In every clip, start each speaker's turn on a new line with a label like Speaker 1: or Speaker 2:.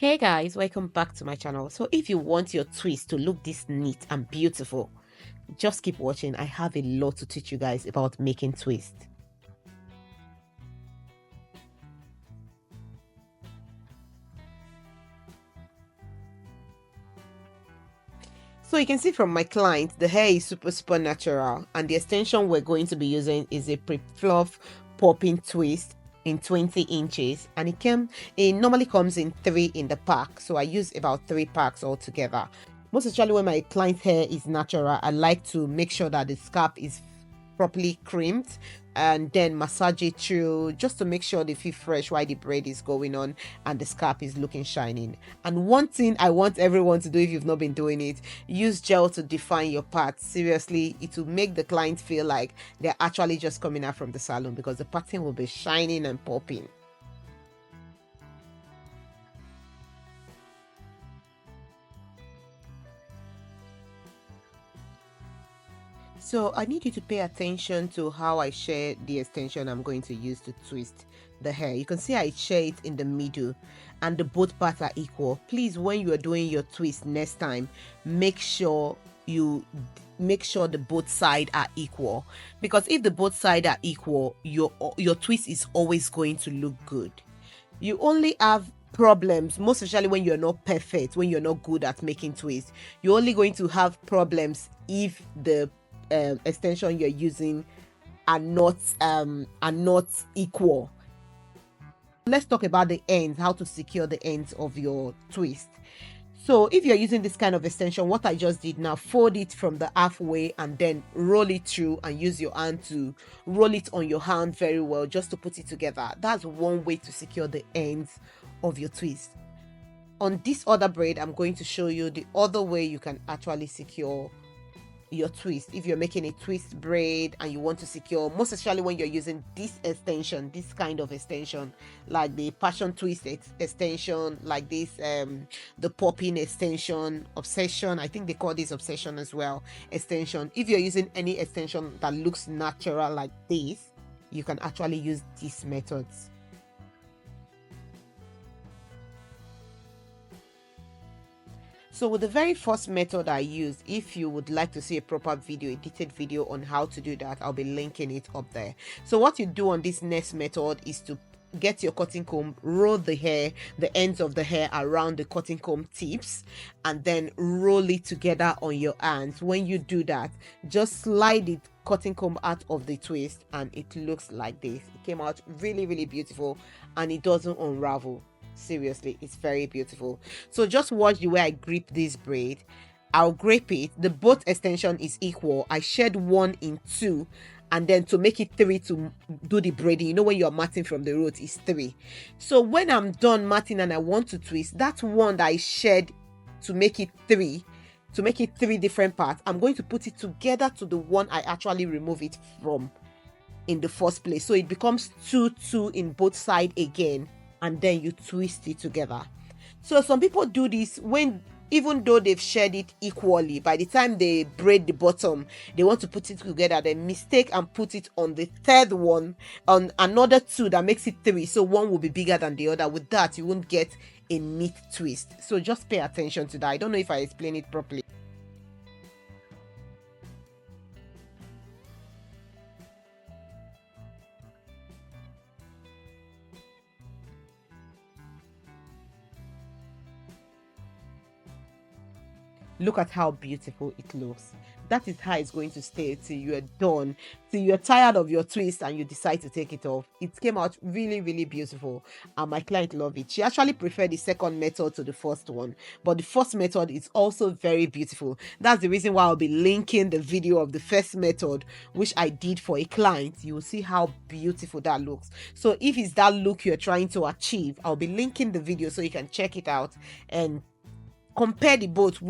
Speaker 1: Hey guys, welcome back to my channel. So if you want your twist to look this neat and beautiful, just keep watching. I have a lot to teach you guys about making twist. So you can see from my client, the hair is super natural, and the extension we're going to be using is a pre-fluffed popping twist in 20 inches, and it normally comes in 3 in the pack, so I use about 3 packs altogether. Most especially when my client's hair is natural, I like to make sure that the scalp is properly crimped and then massage it through just to make sure they feel fresh while the braid is going on and the scalp is looking shining. And one thing I want everyone to do, if you've not been doing it, use gel to define your parts. Seriously, it will make the client feel like they're actually just coming out from the salon because the pattern will be shining and popping. So I need you to pay attention to how I share the extension I'm going to use to twist the hair. You can see I share it in the middle and the both parts are equal. Please, when you are doing your twist next time, make sure the both sides are equal, because if the both sides are equal, your twist is always going to look good. You only have problems, most especially when you're not perfect, when you're not good at making twists. You're only going to have problems if the extension you're using are not equal. Let's talk about the ends, how to secure the ends of your twist. So if you're using this kind of extension, what I just did now, fold it from the halfway and then roll it through and use your hand to roll it on your hand very well just to put it together. That's one way to secure the ends of your twist. On this other braid, I'm going to show you the other way you can actually secure your twist. If you're making a twist braid and you want to secure, most especially when you're using this extension, this kind of extension, like the passion twist extension, like this the popping extension, obsession, I think they call this obsession as well, extension. If you're using any extension that looks natural like this, you can actually use these methods. So with the very first method I used, if you would like to see a proper video, a detailed video on how to do that, I'll be linking it up there. So what you do on this next method is to get your cotton comb, roll the hair, the ends of the hair around the cotton comb tips, and then roll it together on your hands. When you do that, just slide it cotton comb out of the twist and it looks like this. It came out really beautiful and it doesn't unravel. Seriously, it's very beautiful. So just watch the way I grip this braid. I'll grip it, the both extension is equal. I shed 1 in 2, and then to make it 3 to do the braiding, you know, when you're matting from the root is 3. So when I'm done matting and I want to twist, that one that I shed to make it 3, to make it 3 different parts, I'm going to put it together to the one I actually remove it from in the first place, so it becomes 2 in both sides again, and then you twist it together. So some people do this when, even though they've shared it equally, by the time they braid the bottom, they want to put it together, they mistake and put it on the third one, on another 2 that makes it 3, so one will be bigger than the other. With that, you won't get a neat twist. So just pay attention to that. I don't know if I explained it properly. Look at how beautiful it looks. That is how it's going to stay till you're done, till you're tired of your twist and you decide to take it off. It came out really beautiful, and my client loved it. She actually preferred the second method to the first one, but the first method is also very beautiful. That's the reason why I'll be linking the video of the first method, which I did for a client. You will see how beautiful that looks. So if it's that look you're trying to achieve, I'll be linking the video so you can check it out and compare the both,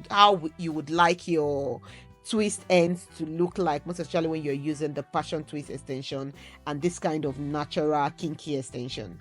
Speaker 1: how you would like your twist ends to look like, most especially when you're using the passion twist extension and this kind of natural kinky extension.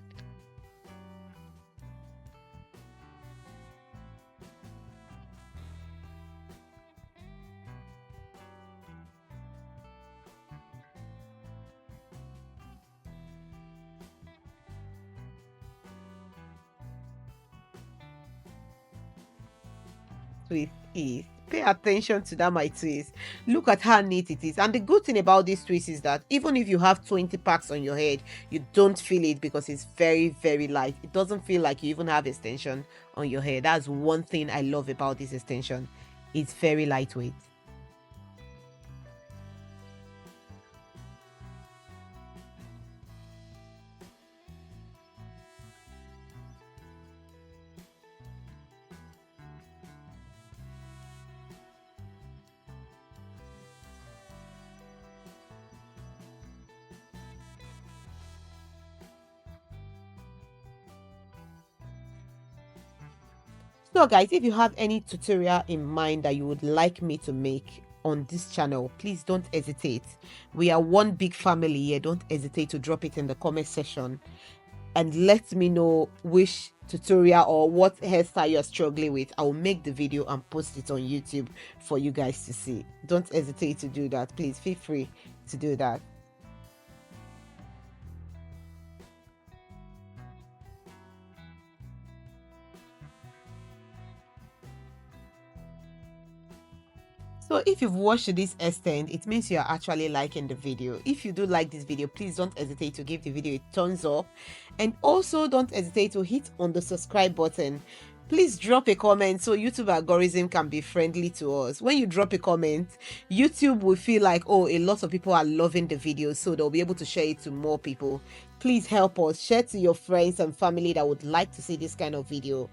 Speaker 1: twist is. Pay attention to that, my twist. Look at how neat it is. And the good thing about this twist is that even if you have 20 packs on your head, you don't feel it because it's very, very light. It doesn't feel like you even have extension on your hair. That's one thing I love about this extension. It's very lightweight. So guys, if you have any tutorial in mind that you would like me to make on this channel, please don't hesitate. We are one big family here. Don't hesitate to drop it in the comment section and let me know which tutorial or what hairstyle you're struggling with. I will make the video and post it on YouTube for you guys to see. Don't hesitate to do that. Please feel free to do that. So if you've watched to this extent, it means you're actually liking the video. If you do like this video, please don't hesitate to give the video a thumbs up, and also don't hesitate to hit on the subscribe button. Please drop a comment so YouTube algorithm can be friendly to us. When you drop a comment, YouTube will feel like, oh, a lot of people are loving the video, so they'll be able to share it to more people. Please help us. Share to your friends and family that would like to see this kind of video.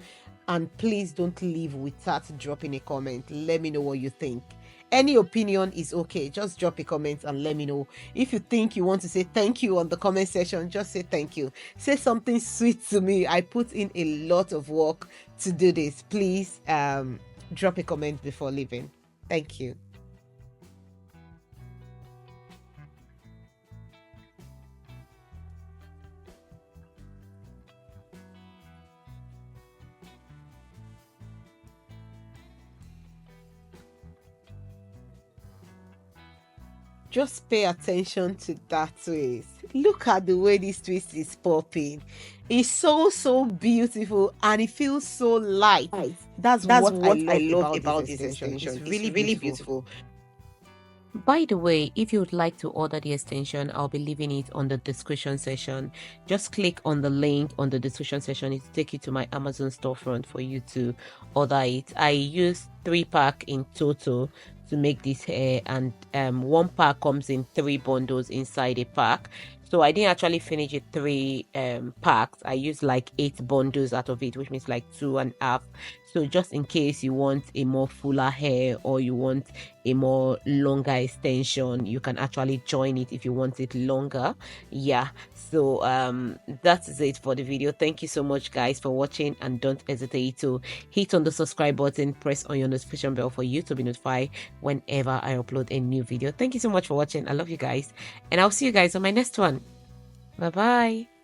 Speaker 1: And please don't leave without dropping a comment. Let me know what you think. Any opinion is okay. Just drop a comment and let me know. If you think you want to say thank you on the comment section, just say thank you. Say something sweet to me. I put in a lot of work to do this. Please drop a comment before leaving. Thank you. Just pay attention to that twist. Look at the way this twist is popping. It's so beautiful and it feels so light. That's what I love about this extension. It's really beautiful. By the way, if you would like to order the extension, I'll be leaving it on the description section. Just click on the link on the description section. It will take you to my Amazon storefront for you to order it. I used 3 packs in total to make this hair, and 1 pack comes in 3 bundles inside a pack. So I didn't actually finish it 3 packs. I used like 8 bundles out of it, which means like 2.5. So just in case you want a more fuller hair or you want a more longer extension, you can actually join it if you want it longer. Yeah, so that is it for the video. Thank you so much guys for watching, and don't hesitate to hit on the subscribe button, press on your notification bell for you to be notified whenever I upload a new video. Thank you so much for watching. I love you guys, and I'll see you guys on my next one. Bye bye.